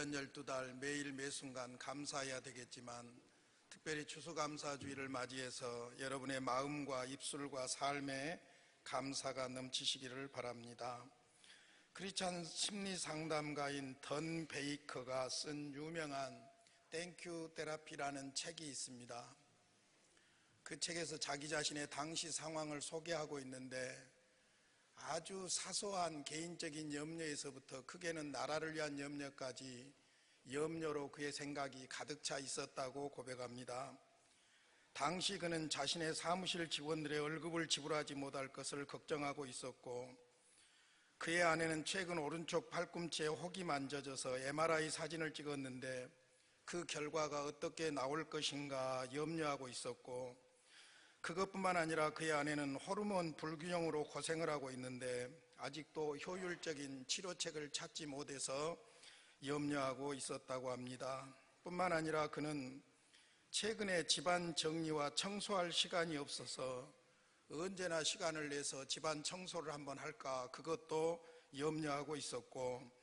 1년 12달 매일 매순간 감사해야 되겠지만 특별히 추수감사주의를 맞이해서 여러분의 마음과 입술과 삶에 감사가 넘치시기를 바랍니다. 크리스찬 심리상담가인 던 베이커가 쓴 유명한 땡큐 테라피라는 책이 있습니다. 그 책에서 자기 자신의 당시 상황을 소개하고 있는데 아주 사소한 개인적인 염려에서부터 크게는 나라를 위한 염려까지 염려로 그의 생각이 가득 차 있었다고 고백합니다. 당시 그는 자신의 사무실 직원들의 월급을 지불하지 못할 것을 걱정하고 있었고, 그의 아내는 최근 오른쪽 팔꿈치에 혹이 만져져서 MRI 사진을 찍었는데 그 결과가 어떻게 나올 것인가 염려하고 있었고, 그것뿐만 아니라 그의 아내는 호르몬 불균형으로 고생을 하고 있는데 아직도 효율적인 치료책을 찾지 못해서 염려하고 있었다고 합니다. 뿐만 아니라 그는 최근에 집안 정리와 청소할 시간이 없어서 언제나 시간을 내서 집안 청소를 한번 할까 그것도 염려하고 있었고,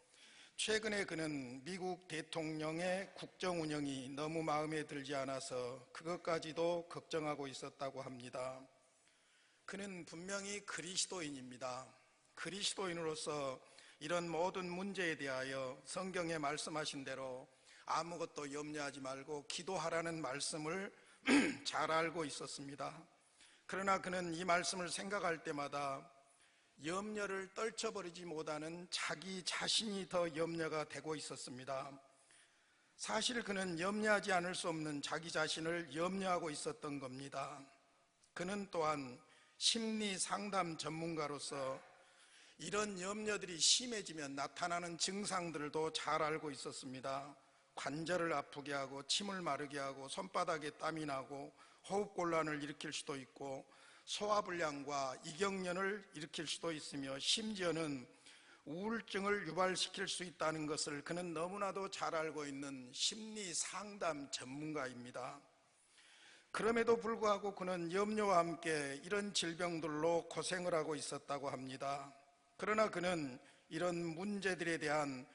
최근에 그는 미국 대통령의 국정 운영이 너무 마음에 들지 않아서 그것까지도 걱정하고 있었다고 합니다. 그는 분명히 그리스도인입니다. 그리스도인으로서 이런 모든 문제에 대하여 성경에 말씀하신 대로 아무것도 염려하지 말고 기도하라는 말씀을 잘 알고 있었습니다. 그러나 그는 이 말씀을 생각할 때마다 염려를 떨쳐버리지 못하는 자기 자신이 더 염려가 되고 있었습니다. 사실 그는 염려하지 않을 수 없는 자기 자신을 염려하고 있었던 겁니다. 그는 또한 심리 상담 전문가로서 이런 염려들이 심해지면 나타나는 증상들도 잘 알고 있었습니다. 관절을 아프게 하고 침을 마르게 하고 손바닥에 땀이 나고 호흡곤란을 일으킬 수도 있고 소화불량과 이경련을 일으킬 수도 있으며 심지어는 우울증을 유발시킬 수 있다는 것을 그는 너무나도 잘 알고 있는 심리 상담 전문가입니다. 그럼에도 불구하고 그는 염려와 함께 이런 질병들로 고생을 하고 있었다고 합니다. 그러나 그는 이런 문제들에 대한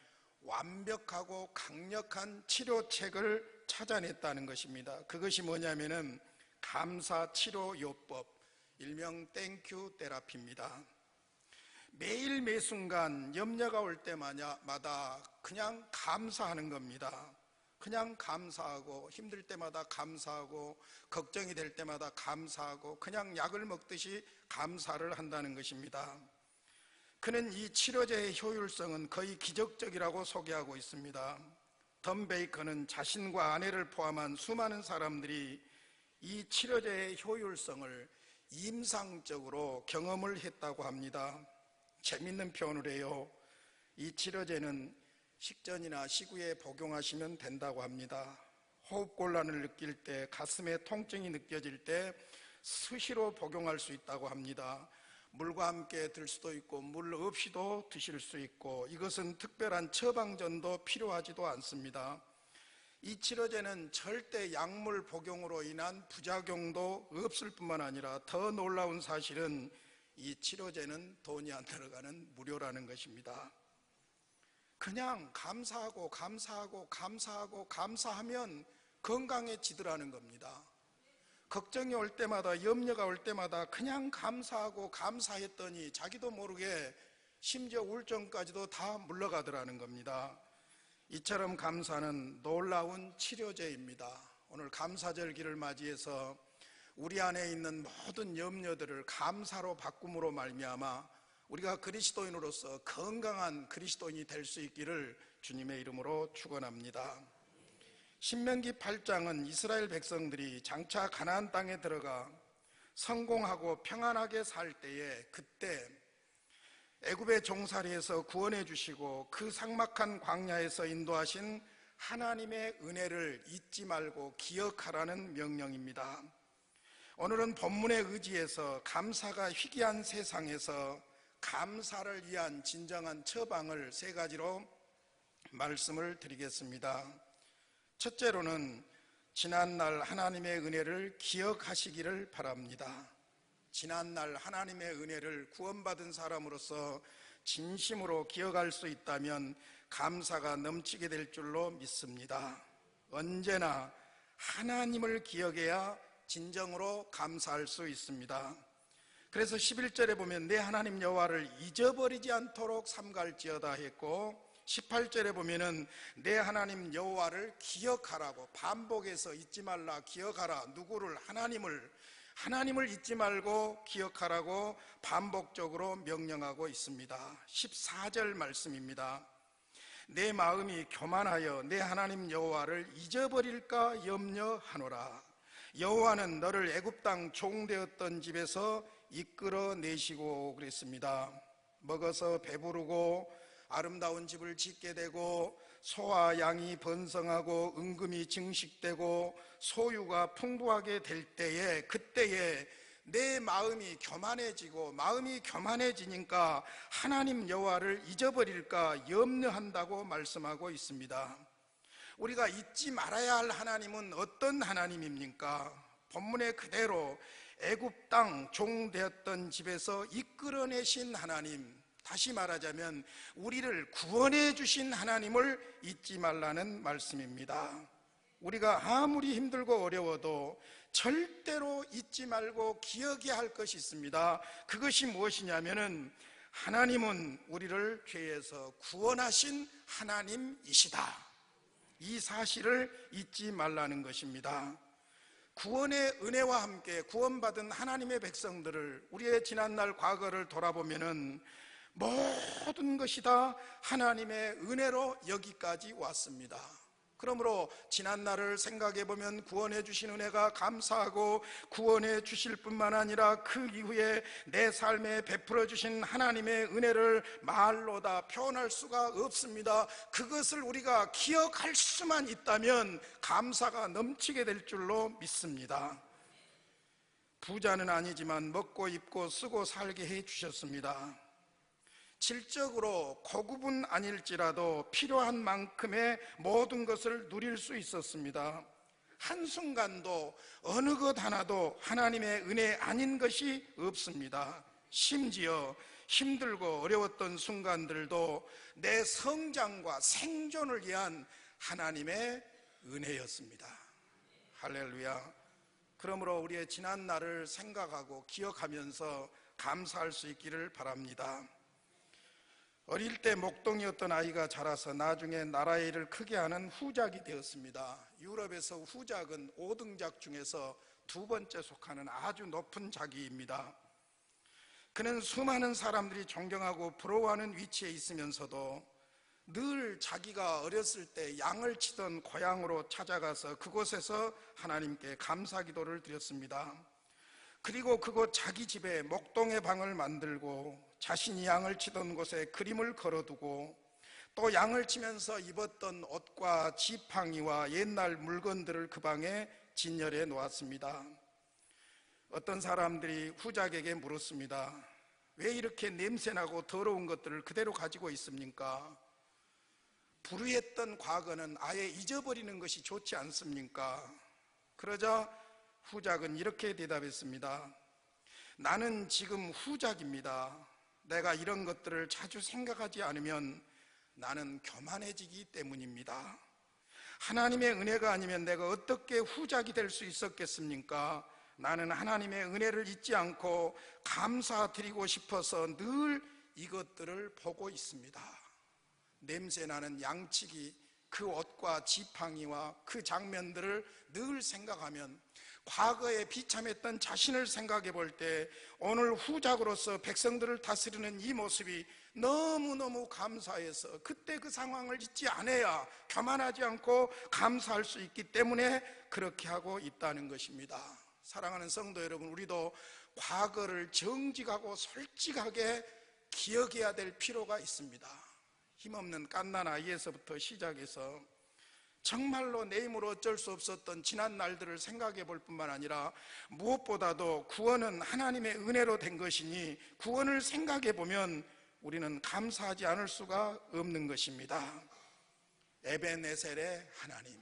완벽하고 강력한 치료책을 찾아냈다는 것입니다. 그것이 뭐냐면은 감사치료요법, 일명 땡큐 테라피입니다. 매일 매순간 염려가 올 때마다 그냥 감사하는 겁니다. 그냥 감사하고, 힘들 때마다 감사하고, 걱정이 될 때마다 감사하고, 그냥 약을 먹듯이 감사를 한다는 것입니다. 그는 이 치료제의 효율성은 거의 기적적이라고 소개하고 있습니다. 던 베이커는 자신과 아내를 포함한 수많은 사람들이 이 치료제의 효율성을 임상적으로 경험을 했다고 합니다. 재밌는 표현을 해요. 이 치료제는 식전이나 식후에 복용하시면 된다고 합니다. 호흡곤란을 느낄 때, 가슴에 통증이 느껴질 때 수시로 복용할 수 있다고 합니다. 물과 함께 들 수도 있고 물 없이도 드실 수 있고, 이것은 특별한 처방전도 필요하지도 않습니다. 이 치료제는 절대 약물 복용으로 인한 부작용도 없을 뿐만 아니라 더 놀라운 사실은 이 치료제는 돈이 안 들어가는 무료라는 것입니다. 그냥 감사하고 감사하고 감사하고 감사하면 건강해지더라는 겁니다. 걱정이 올 때마다, 염려가 올 때마다 그냥 감사하고 감사했더니 자기도 모르게 심지어 우울증까지도 다 물러가더라는 겁니다. 이처럼 감사는 놀라운 치료제입니다. 오늘 감사절기를 맞이해서 우리 안에 있는 모든 염려들을 감사로 바꿈으로 말미암아 우리가 그리스도인으로서 건강한 그리스도인이 될 수 있기를 주님의 이름으로 축원합니다. 신명기 8장은 이스라엘 백성들이 장차 가나안 땅에 들어가 성공하고 평안하게 살 때에, 그때 애굽의 종살이에서 구원해 주시고 그 삭막한 광야에서 인도하신 하나님의 은혜를 잊지 말고 기억하라는 명령입니다. 오늘은 본문에 의지해서 감사가 희귀한 세상에서 감사를 위한 진정한 처방을 세 가지로 말씀을 드리겠습니다. 첫째로는 지난날 하나님의 은혜를 기억하시기를 바랍니다. 지난날 하나님의 은혜를 구원받은 사람으로서 진심으로 기억할 수 있다면 감사가 넘치게 될 줄로 믿습니다. 언제나 하나님을 기억해야 진정으로 감사할 수 있습니다. 그래서 11절에 보면 내 하나님 여호와를 잊어버리지 않도록 삼갈지어다 했고, 18절에 보면은 내 하나님 여호와를 기억하라고, 반복해서 잊지 말라, 기억하라. 누구를? 하나님을 잊지 말고 기억하라고 반복적으로 명령하고 있습니다. 14절 말씀입니다. 내 마음이 교만하여 내 하나님 여호와를 잊어버릴까 염려하노라. 여호와는 너를 애굽 땅 종되었던 집에서 이끌어내시고 그랬습니다. 먹어서 배부르고 아름다운 집을 짓게 되고 소와 양이 번성하고 은금이 증식되고 소유가 풍부하게 될 때에, 그때에 내 마음이 교만해지고, 마음이 교만해지니까 하나님 여호와를 잊어버릴까 염려한다고 말씀하고 있습니다. 우리가 잊지 말아야 할 하나님은 어떤 하나님입니까? 본문에 그대로 애굽 땅 종되었던 집에서 이끌어내신 하나님, 다시 말하자면 우리를 구원해 주신 하나님을 잊지 말라는 말씀입니다. 우리가 아무리 힘들고 어려워도 절대로 잊지 말고 기억해야 할 것이 있습니다. 그것이 무엇이냐면은 하나님은 우리를 죄에서 구원하신 하나님이시다. 이 사실을 잊지 말라는 것입니다. 구원의 은혜와 함께 구원받은 하나님의 백성들을, 우리의 지난날 과거를 돌아보면은 모든 것이 다 하나님의 은혜로 여기까지 왔습니다. 그러므로 지난날을 생각해 보면 구원해 주신 은혜가 감사하고, 구원해 주실 뿐만 아니라 그 이후에 내 삶에 베풀어 주신 하나님의 은혜를 말로 다 표현할 수가 없습니다. 그것을 우리가 기억할 수만 있다면 감사가 넘치게 될 줄로 믿습니다. 부자는 아니지만 먹고 입고 쓰고 살게 해 주셨습니다. 질적으로 고급은 아닐지라도 필요한 만큼의 모든 것을 누릴 수 있었습니다. 한순간도 어느 것 하나도 하나님의 은혜 아닌 것이 없습니다. 심지어 힘들고 어려웠던 순간들도 내 성장과 생존을 위한 하나님의 은혜였습니다. 할렐루야. 그러므로 우리의 지난 날을 생각하고 기억하면서 감사할 수 있기를 바랍니다. 어릴 때 목동이었던 아이가 자라서 나중에 나라의 일을 크게 하는 후작이 되었습니다. 유럽에서 후작은 5등작 중에서 두 번째 속하는 아주 높은 자기입니다. 그는 수많은 사람들이 존경하고 부러워하는 위치에 있으면서도 늘 자기가 어렸을 때 양을 치던 고향으로 찾아가서 그곳에서 하나님께 감사 기도를 드렸습니다. 그리고 그곳 자기 집에 목동의 방을 만들고 자신이 양을 치던 곳에 그림을 걸어두고 또 양을 치면서 입었던 옷과 지팡이와 옛날 물건들을 그 방에 진열해 놓았습니다. 어떤 사람들이 후작에게 물었습니다. 왜 이렇게 냄새나고 더러운 것들을 그대로 가지고 있습니까? 불의했던 과거는 아예 잊어버리는 것이 좋지 않습니까? 그러자 후작은 이렇게 대답했습니다. 나는 지금 후작입니다. 내가 이런 것들을 자주 생각하지 않으면 나는 교만해지기 때문입니다. 하나님의 은혜가 아니면 내가 어떻게 후작이 될 수 있었겠습니까? 나는 하나님의 은혜를 잊지 않고 감사드리고 싶어서 늘 이것들을 보고 있습니다. 냄새나는 양치기, 그 옷과 지팡이와 그 장면들을 늘 생각하면, 과거에 비참했던 자신을 생각해 볼 때 오늘 후작으로서 백성들을 다스리는 이 모습이 너무너무 감사해서 그때 그 상황을 잊지 않아야, 교만하지 않고 감사할 수 있기 때문에 그렇게 하고 있다는 것입니다. 사랑하는 성도 여러분, 우리도 과거를 정직하고 솔직하게 기억해야 될 필요가 있습니다. 힘없는 갓난 아이에서부터 시작해서 정말로 내 힘으로 어쩔 수 없었던 지난 날들을 생각해 볼 뿐만 아니라 무엇보다도 구원은 하나님의 은혜로 된 것이니 구원을 생각해 보면 우리는 감사하지 않을 수가 없는 것입니다. 에벤에셀의 하나님,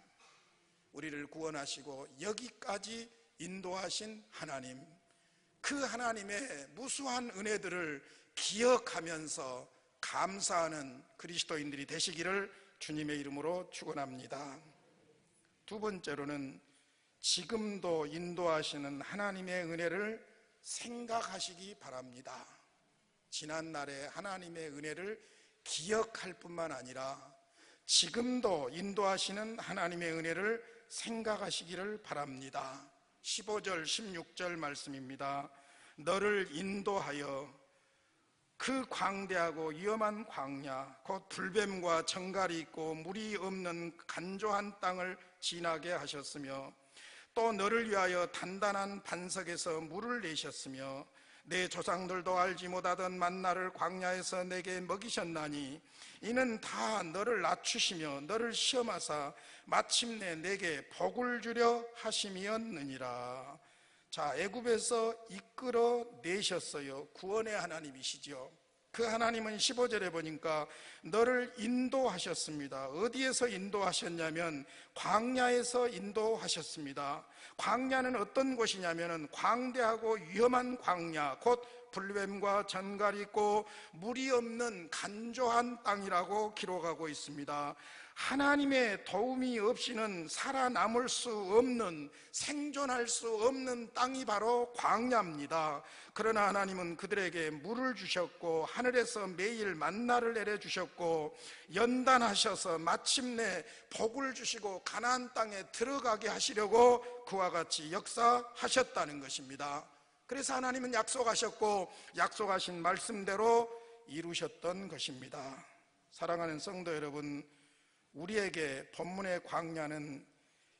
우리를 구원하시고 여기까지 인도하신 하나님, 그 하나님의 무수한 은혜들을 기억하면서 감사하는 그리스도인들이 되시기를 주님의 이름으로 축원합니다. 두 번째로는 지금도 인도하시는 하나님의 은혜를 생각하시기 바랍니다. 지난날의 하나님의 은혜를 기억할 뿐만 아니라 지금도 인도하시는 하나님의 은혜를 생각하시기를 바랍니다. 15절 16절 말씀입니다. 너를 인도하여 그 광대하고 위험한 광야 곧 불뱀과 정갈이 있고 물이 없는 간조한 땅을 지나게 하셨으며 또 너를 위하여 단단한 반석에서 물을 내셨으며 내 조상들도 알지 못하던 만나를 광야에서 내게 먹이셨나니 이는 다 너를 낮추시며 너를 시험하사 마침내 내게 복을 주려 하심이었느니라. 자, 애굽에서 이끌어 내셨어요. 구원의 하나님이시죠. 그 하나님은 15절에 보니까 너를 인도하셨습니다. 어디에서 인도하셨냐면 광야에서 인도하셨습니다. 광야는 어떤 곳이냐면 광대하고 위험한 광야, 곧 불뱀과 전갈이 있고 물이 없는 간조한 땅이라고 기록하고 있습니다. 하나님의 도움이 없이는 살아남을 수 없는, 생존할 수 없는 땅이 바로 광야입니다. 그러나 하나님은 그들에게 물을 주셨고 하늘에서 매일 만나를 내려주셨고 연단하셔서 마침내 복을 주시고 가나안 땅에 들어가게 하시려고 그와 같이 역사하셨다는 것입니다. 그래서 하나님은 약속하셨고 약속하신 말씀대로 이루셨던 것입니다. 사랑하는 성도 여러분, 우리에게 본문의 광야는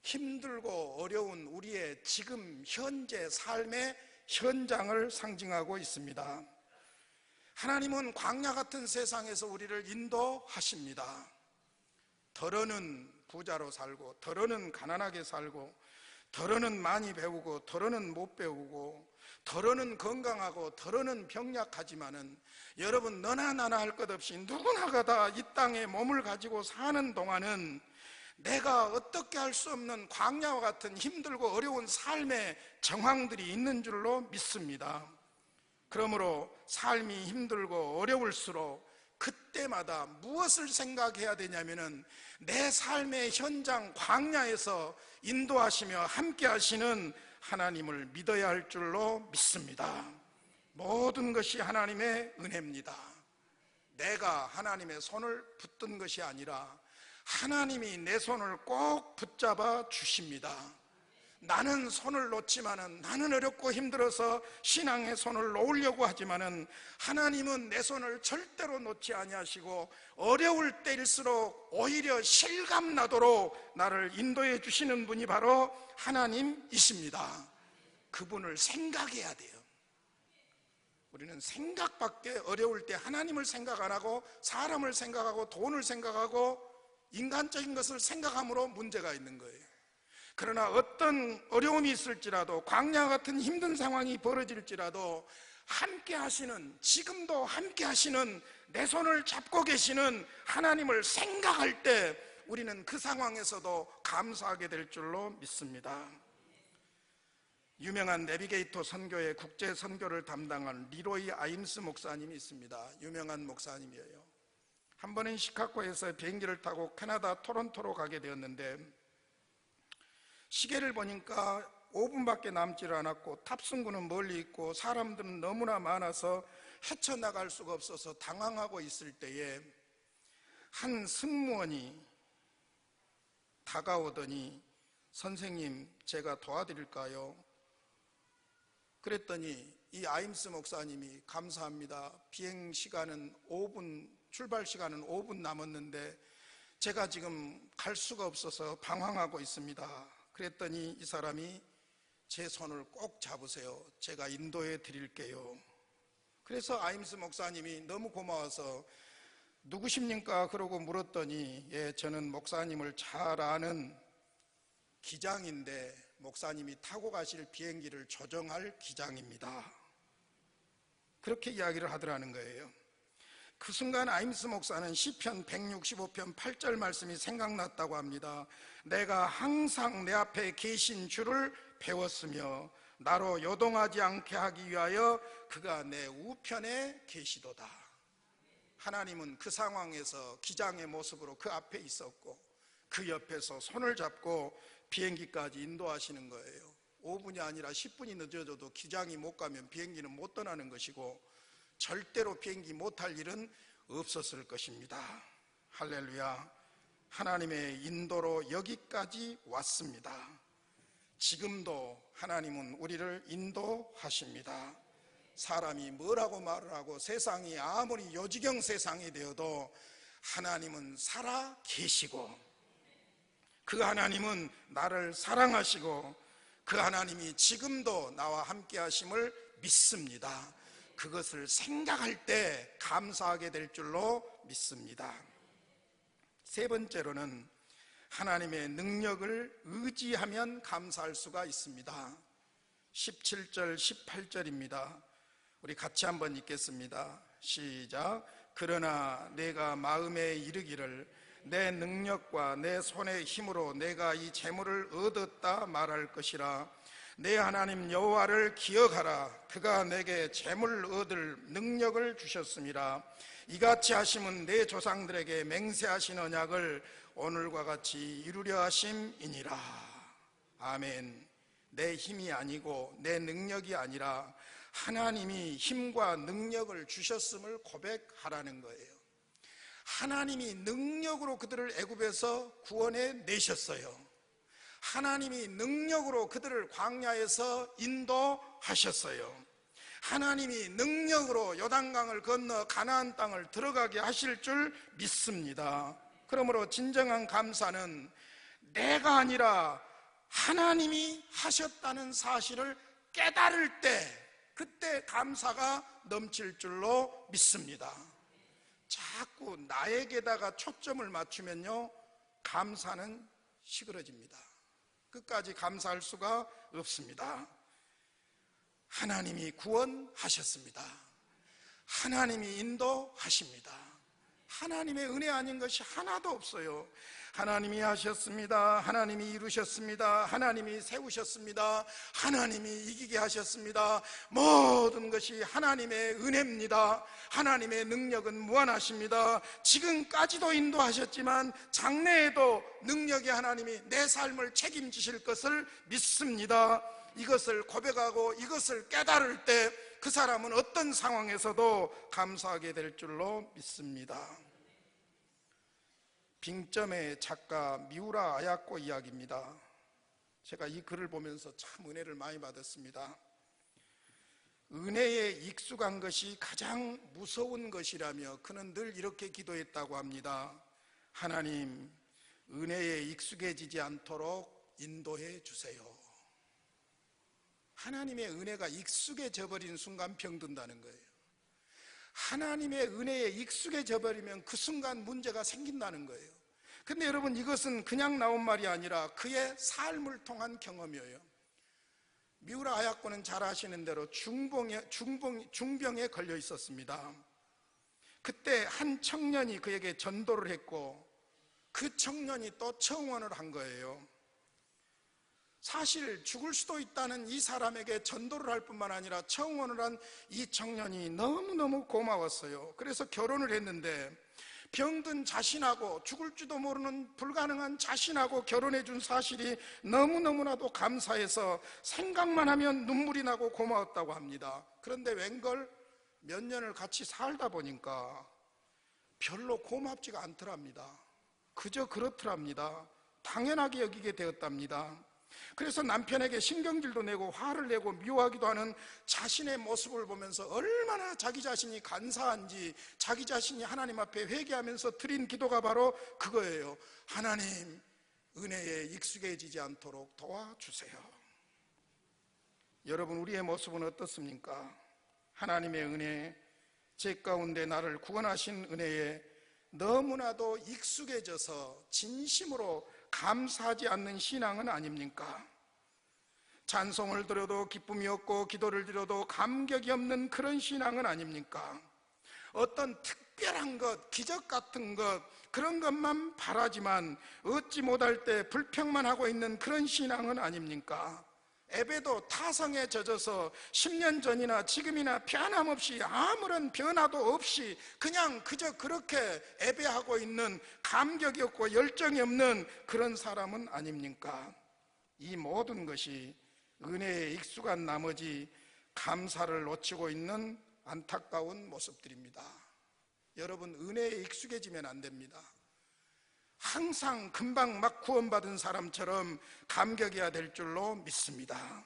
힘들고 어려운 우리의 지금 현재 삶의 현장을 상징하고 있습니다. 하나님은 광야 같은 세상에서 우리를 인도하십니다. 더러는 부자로 살고 더러는 가난하게 살고 더러는 많이 배우고 더러는 못 배우고 더러는 건강하고 더러는 병약하지만은 여러분, 너나 나나 할 것 없이 누구나가 다 이 땅에 몸을 가지고 사는 동안은 내가 어떻게 할 수 없는 광야와 같은 힘들고 어려운 삶의 정황들이 있는 줄로 믿습니다. 그러므로 삶이 힘들고 어려울수록 그때마다 무엇을 생각해야 되냐면은 내 삶의 현장 광야에서 인도하시며 함께 하시는 하나님을 믿어야 할 줄로 믿습니다. 모든 것이 하나님의 은혜입니다. 내가 하나님의 손을 붙든 것이 아니라 하나님이 내 손을 꼭 붙잡아 주십니다. 나는 손을 놓지만은, 나는 어렵고 힘들어서 신앙의 손을 놓으려고 하지만은 하나님은 내 손을 절대로 놓지 아니하시고 어려울 때일수록 오히려 실감나도록 나를 인도해 주시는 분이 바로 하나님이십니다. 그분을 생각해야 돼요. 우리는 생각밖에 어려울 때 하나님을 생각 안 하고 사람을 생각하고 돈을 생각하고 인간적인 것을 생각함으로 문제가 있는 거예요. 그러나 어떤 어려움이 있을지라도 광야 같은 힘든 상황이 벌어질지라도 함께 하시는, 지금도 함께 하시는, 내 손을 잡고 계시는 하나님을 생각할 때 우리는 그 상황에서도 감사하게 될 줄로 믿습니다. 유명한 내비게이터 선교의 국제 선교를 담당한 리로이 아임스 목사님이 있습니다. 유명한 목사님이에요. 한 번은 시카고에서 비행기를 타고 캐나다 토론토로 가게 되었는데 시계를 보니까 5분밖에 남지를 않았고 탑승구는 멀리 있고 사람들은 너무나 많아서 헤쳐나갈 수가 없어서 당황하고 있을 때에 한 승무원이 다가오더니 선생님, 제가 도와드릴까요? 그랬더니 이 아임스 목사님이 감사합니다. 비행 시간은 5분, 출발 시간은 5분 남았는데 제가 지금 갈 수가 없어서 방황하고 있습니다. 그랬더니 이 사람이 제 손을 꼭 잡으세요. 제가 인도해 드릴게요. 그래서 아임스 목사님이 너무 고마워서 누구십니까? 그러고 물었더니 예, 저는 목사님을 잘 아는 기장인데 목사님이 타고 가실 비행기를 조정할 기장입니다. 그렇게 이야기를 하더라는 거예요. 그 순간 아임스 목사는 시편 165편 8절 말씀이 생각났다고 합니다. 내가 항상 내 앞에 계신 주를 배웠으며 나로 요동하지 않게 하기 위하여 그가 내 우편에 계시도다. 하나님은 그 상황에서 기장의 모습으로 그 앞에 있었고 그 옆에서 손을 잡고 비행기까지 인도하시는 거예요. 5분이 아니라 10분이 늦어져도 기장이 못 가면 비행기는 못 떠나는 것이고 절대로 비행기 못 할 일은 없었을 것입니다. 할렐루야. 하나님의 인도로 여기까지 왔습니다. 지금도 하나님은 우리를 인도하십니다. 사람이 뭐라고 말을 하고 세상이 아무리 요지경 세상이 되어도 하나님은 살아 계시고 그 하나님은 나를 사랑하시고 그 하나님이 지금도 나와 함께 하심을 믿습니다. 그것을 생각할 때 감사하게 될 줄로 믿습니다. 세 번째로는 하나님의 능력을 의지하면 감사할 수가 있습니다. 17절 18절입니다 우리 같이 한번 읽겠습니다. 시작. 그러나 내가 마음에 이르기를 내 능력과 내 손의 힘으로 내가 이 재물을 얻었다 말할 것이라. 내 하나님 여호와를 기억하라. 그가 내게 재물 얻을 능력을 주셨음이라. 이같이 하심은 내 조상들에게 맹세하신 언약을 오늘과 같이 이루려 하심이니라. 아멘. 내 힘이 아니고 내 능력이 아니라 하나님이 힘과 능력을 주셨음을 고백하라는 거예요. 하나님이 능력으로 그들을 애굽에서 구원해 내셨어요. 하나님이 능력으로 그들을 광야에서 인도하셨어요. 하나님이 능력으로 요단강을 건너 가나안 땅을 들어가게 하실 줄 믿습니다. 그러므로 진정한 감사는 내가 아니라 하나님이 하셨다는 사실을 깨달을 때 그때 감사가 넘칠 줄로 믿습니다. 자꾸 나에게다가 초점을 맞추면요 감사는 시그러집니다. 끝까지 감사할 수가 없습니다. 하나님이 구원하셨습니다. 하나님이 인도하십니다. 하나님의 은혜 아닌 것이 하나도 없어요. 하나님이 하셨습니다. 하나님이 이루셨습니다. 하나님이 세우셨습니다. 하나님이 이기게 하셨습니다. 모든 것이 하나님의 은혜입니다. 하나님의 능력은 무한하십니다. 지금까지도 인도하셨지만 장래에도 능력의 하나님이 내 삶을 책임지실 것을 믿습니다. 이것을 고백하고 이것을 깨달을 때 그 사람은 어떤 상황에서도 감사하게 될 줄로 믿습니다. 빙점의 작가 미우라 아야코 이야기입니다. 제가 이 글을 보면서 참 은혜를 많이 받았습니다. 은혜에 익숙한 것이 가장 무서운 것이라며 그는 늘 이렇게 기도했다고 합니다. 하나님, 은혜에 익숙해지지 않도록 인도해 주세요. 하나님의 은혜가 익숙해져 버린 순간 병든다는 거예요. 하나님의 은혜에 익숙해져 버리면 그 순간 문제가 생긴다는 거예요. 근데 여러분, 이것은 그냥 나온 말이 아니라 그의 삶을 통한 경험이에요. 미우라 아야코는 잘 아시는 대로 중병에 걸려 있었습니다. 그때 한 청년이 그에게 전도를 했고 그 청년이 또 청원을 한 거예요. 사실 죽을 수도 있다는 이 사람에게 전도를 할 뿐만 아니라 청원을 한 이 청년이 너무너무 고마웠어요. 그래서 결혼을 했는데 병든 자신하고 죽을지도 모르는 불가능한 자신하고 결혼해 준 사실이 너무너무나도 감사해서 생각만 하면 눈물이 나고 고마웠다고 합니다. 그런데 웬걸 몇 년을 같이 살다 보니까 별로 고맙지가 않더랍니다. 그저 그렇더랍니다. 당연하게 여기게 되었답니다. 그래서 남편에게 신경질도 내고 화를 내고 미워하기도 하는 자신의 모습을 보면서 얼마나 자기 자신이 간사한지 자기 자신이 하나님 앞에 회개하면서 드린 기도가 바로 그거예요. 하나님, 은혜에 익숙해지지 않도록 도와주세요. 여러분, 우리의 모습은 어떻습니까? 하나님의 은혜, 제 가운데 나를 구원하신 은혜에 너무나도 익숙해져서 진심으로 감사하지 않는 신앙은 아닙니까? 찬송을 드려도 기쁨이 없고 기도를 드려도 감격이 없는 그런 신앙은 아닙니까? 어떤 특별한 것, 기적 같은 것, 그런 것만 바라지만 얻지 못할 때 불평만 하고 있는 그런 신앙은 아닙니까? 예배도 타성에 젖어서 10년 전이나 지금이나 변함없이 아무런 변화도 없이 그냥 그저 그렇게 예배하고 있는 감격이 없고 열정이 없는 그런 사람은 아닙니까? 이 모든 것이 은혜에 익숙한 나머지 감사를 놓치고 있는 안타까운 모습들입니다. 여러분, 은혜에 익숙해지면 안 됩니다. 항상 금방 막 구원받은 사람처럼 감격해야 될 줄로 믿습니다.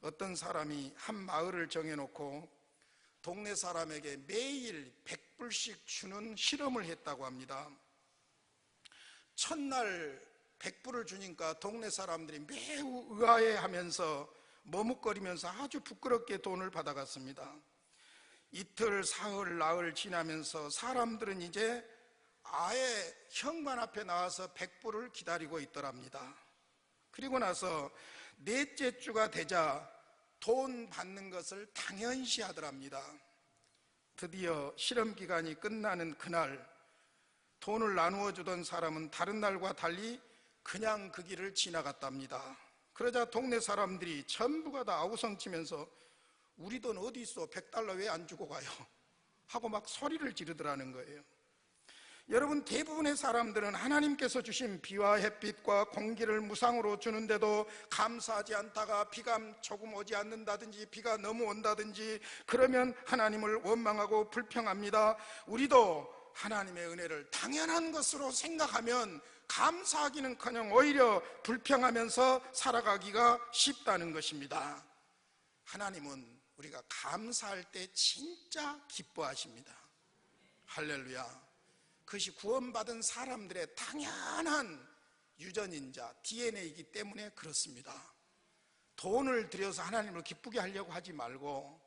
어떤 사람이 한 마을을 정해놓고 동네 사람에게 매일 100불씩 주는 실험을 했다고 합니다. 첫날 100불을 주니까 동네 사람들이 매우 의아해하면서 머뭇거리면서 아주 부끄럽게 돈을 받아갔습니다. 이틀, 사흘, 나흘 지나면서 사람들은 이제 아예 현관 앞에 나와서 100불을 기다리고 있더랍니다. 그리고 나서 넷째 주가 되자 돈 받는 것을 당연시 하더랍니다. 드디어 실험 기간이 끝나는 그날, 돈을 나누어 주던 사람은 다른 날과 달리 그냥 그 길을 지나갔답니다. 그러자 동네 사람들이 전부가 다 아우성치면서 우리 돈 어디 있어? 100달러 왜 안 주고 가요? 하고 막 소리를 지르더라는 거예요. 여러분, 대부분의 사람들은 하나님께서 주신 비와 햇빛과 공기를 무상으로 주는데도 감사하지 않다가 비가 조금 오지 않는다든지 비가 너무 온다든지 그러면 하나님을 원망하고 불평합니다. 우리도 하나님의 은혜를 당연한 것으로 생각하면 감사하기는커녕 오히려 불평하면서 살아가기가 쉽다는 것입니다. 하나님은 우리가 감사할 때 진짜 기뻐하십니다. 할렐루야. 그것이 구원받은 사람들의 당연한 유전인자, DNA이기 때문에 그렇습니다. 돈을 들여서 하나님을 기쁘게 하려고 하지 말고,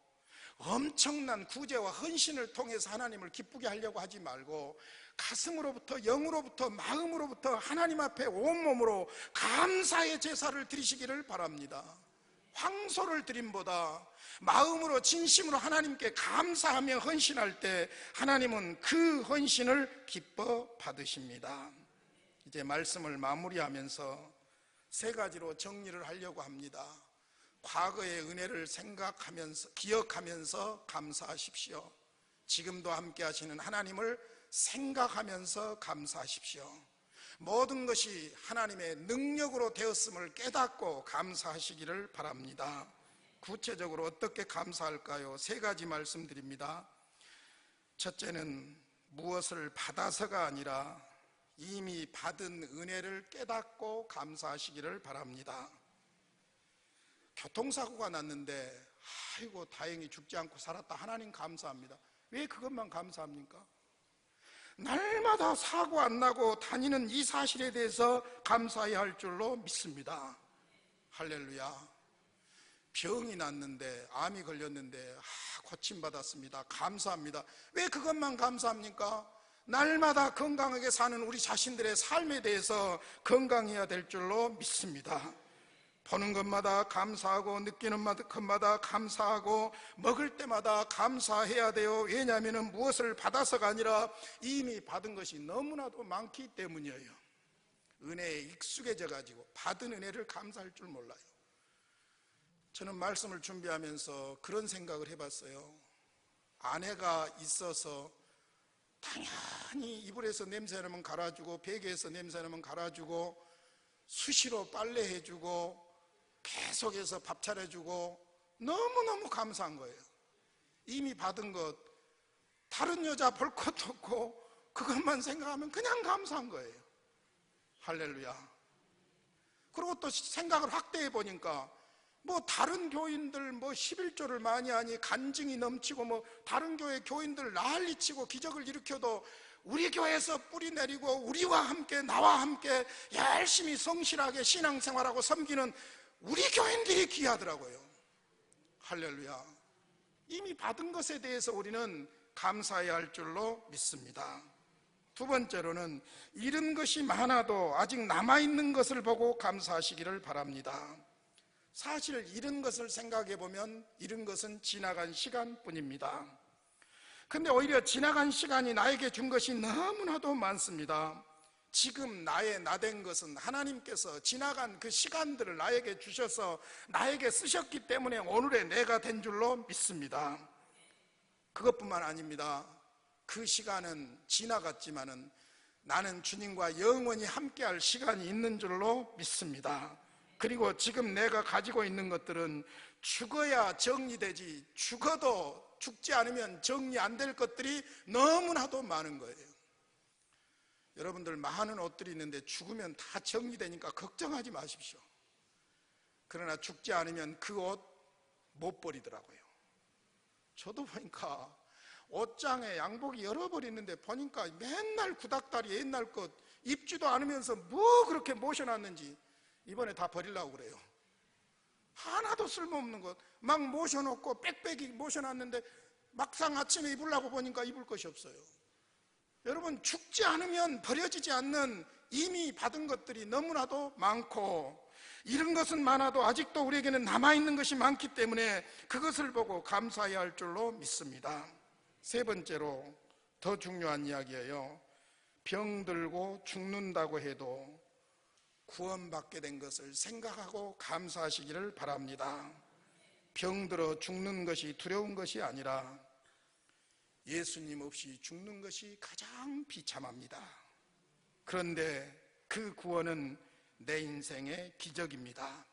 엄청난 구제와 헌신을 통해서 하나님을 기쁘게 하려고 하지 말고, 가슴으로부터, 영으로부터, 마음으로부터 하나님 앞에 온몸으로 감사의 제사를 드리시기를 바랍니다. 황소를 드림보다 마음으로 진심으로 하나님께 감사하며 헌신할 때 하나님은 그 헌신을 기뻐 받으십니다. 이제 말씀을 마무리하면서 세 가지로 정리를 하려고 합니다. 과거의 은혜를 생각하면서, 기억하면서 감사하십시오. 지금도 함께 하시는 하나님을 생각하면서 감사하십시오. 모든 것이 하나님의 능력으로 되었음을 깨닫고 감사하시기를 바랍니다. 구체적으로 어떻게 감사할까요? 세 가지 말씀드립니다. 첫째는 무엇을 받아서가 아니라 이미 받은 은혜를 깨닫고 감사하시기를 바랍니다. 교통사고가 났는데 아이고 다행히 죽지 않고 살았다, 하나님 감사합니다. 왜 그것만 감사합니까? 날마다 사고 안 나고 다니는 이 사실에 대해서 감사해야 할 줄로 믿습니다. 할렐루야. 병이 났는데, 암이 걸렸는데 고침받았습니다. 감사합니다. 왜 그것만 감사합니까? 날마다 건강하게 사는 우리 자신들의 삶에 대해서 건강해야 될 줄로 믿습니다. 보는 것마다 감사하고, 느끼는 것마다 감사하고, 먹을 때마다 감사해야 돼요. 왜냐하면 무엇을 받아서가 아니라 이미 받은 것이 너무나도 많기 때문이에요. 은혜에 익숙해져 가지고 받은 은혜를 감사할 줄 몰라요. 저는 말씀을 준비하면서 그런 생각을 해봤어요. 아내가 있어서 당연히 이불에서 냄새나면 갈아주고, 베개에서 냄새나면 갈아주고, 수시로 빨래해주고, 계속해서 밥 차려주고, 너무너무 감사한 거예요. 이미 받은 것, 다른 여자 볼 것도 없고 그것만 생각하면 그냥 감사한 거예요. 할렐루야. 그리고 또 생각을 확대해 보니까 뭐 다른 교인들 뭐 11조를 많이 하니 간증이 넘치고, 뭐 다른 교회 교인들 난리치고 기적을 일으켜도 우리 교회에서 뿌리 내리고 우리와 함께, 나와 함께 열심히 성실하게 신앙생활하고 섬기는 우리 교인들이 귀하더라고요. 할렐루야. 이미 받은 것에 대해서 우리는 감사해야 할 줄로 믿습니다. 두 번째로는 잃은 것이 많아도 아직 남아있는 것을 보고 감사하시기를 바랍니다. 사실 잃은 것을 생각해 보면 잃은 것은 지나간 시간뿐입니다. 근데 오히려 지나간 시간이 나에게 준 것이 너무나도 많습니다. 지금 나의 나된 것은 하나님께서 지나간 그 시간들을 나에게 주셔서 나에게 쓰셨기 때문에 오늘의 내가 된 줄로 믿습니다. 그것뿐만 아닙니다. 그 시간은 지나갔지만은 나는 주님과 영원히 함께할 시간이 있는 줄로 믿습니다. 그리고 지금 내가 가지고 있는 것들은 죽어야 정리되지, 죽어도 죽지 않으면 정리 안 될 것들이 너무나도 많은 거예요. 여러분들 많은 옷들이 있는데 죽으면 다 정리되니까 걱정하지 마십시오. 그러나 죽지 않으면 그 옷 못 버리더라고요. 저도 보니까 옷장에 양복이 여러 벌 있는데 보니까 맨날 구닥다리 옛날 것 입지도 않으면서 뭐 그렇게 모셔놨는지 이번에 다 버리려고 그래요. 하나도 쓸모없는 것 막 모셔놓고 빽빽이 모셔놨는데 막상 아침에 입으려고 보니까 입을 것이 없어요. 여러분, 죽지 않으면 버려지지 않는 이미 받은 것들이 너무나도 많고, 이런 것은 많아도 아직도 우리에게는 남아있는 것이 많기 때문에 그것을 보고 감사해야 할 줄로 믿습니다. 세 번째로 더 중요한 이야기예요. 병들고 죽는다고 해도 구원받게 된 것을 생각하고 감사하시기를 바랍니다. 병들어 죽는 것이 두려운 것이 아니라 예수님 없이 죽는 것이 가장 비참합니다. 그런데 그 구원은 내 인생의 기적입니다.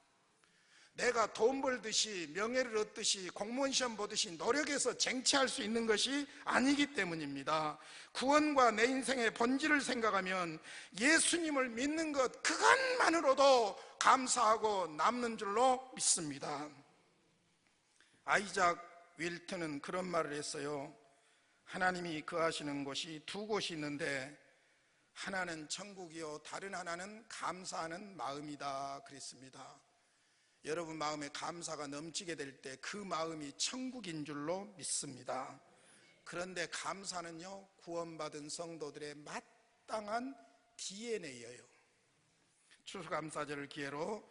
내가 돈 벌듯이 명예를 얻듯이 공무원 시험 보듯이 노력해서 쟁취할 수 있는 것이 아니기 때문입니다. 구원과 내 인생의 본질을 생각하면 예수님을 믿는 것 그것만으로도 감사하고 남는 줄로 믿습니다. 아이작 윌턴은 그런 말을 했어요. 하나님이 거하시는 곳이 두 곳이 있는데 하나는 천국이요 다른 하나는 감사하는 마음이다 그랬습니다. 여러분 마음에 감사가 넘치게 될 때 그 마음이 천국인 줄로 믿습니다. 그런데 감사는요, 구원받은 성도들의 마땅한 DNA예요. 추수감사절을 기회로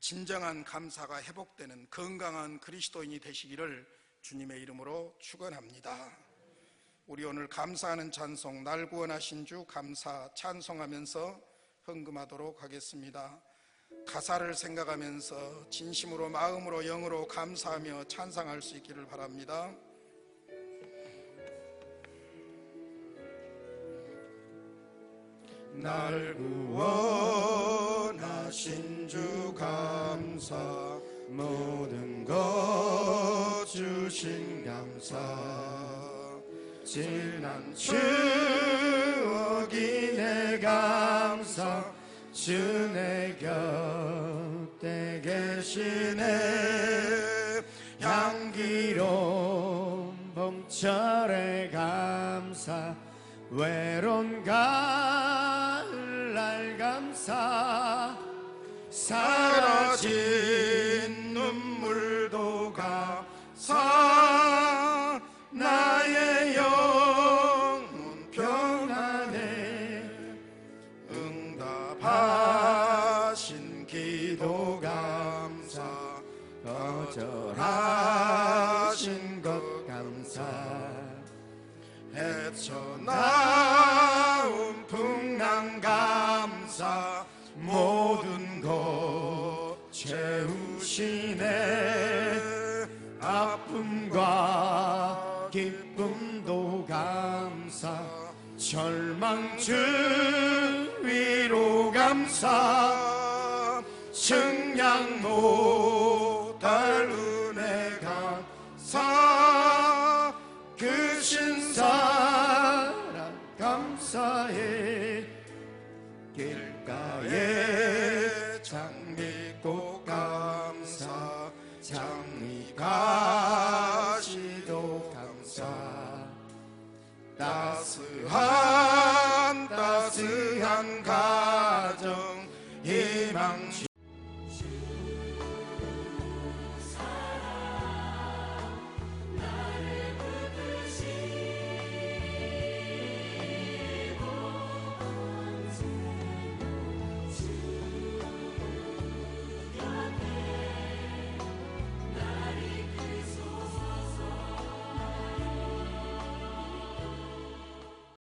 진정한 감사가 회복되는 건강한 그리스도인이 되시기를 주님의 이름으로 축원합니다. 우리 오늘 감사하는 찬송, 날 구원하신 주 감사 찬송하면서 헌금하도록 하겠습니다. 가사를 생각하면서 진심으로 마음으로 영으로 감사하며 찬송할 수 있기를 바랍니다. 날 구원하신 주 감사, 모든 것 주신 감사, 지난 추억이 내 감사, 주 내 곁에 계시네. 향기로운 봄철의 감사, 외로운 가을날 감사, 사라진 눈물도 감사, 나의 영혼 평안해. 응답하신 기도 감사, 거절하신 것 감사, 헤쳐나온 풍랑 감사, 모든 것 채우시네. 아픔과 기쁨도 감사, 절망 주위로 감사, 측량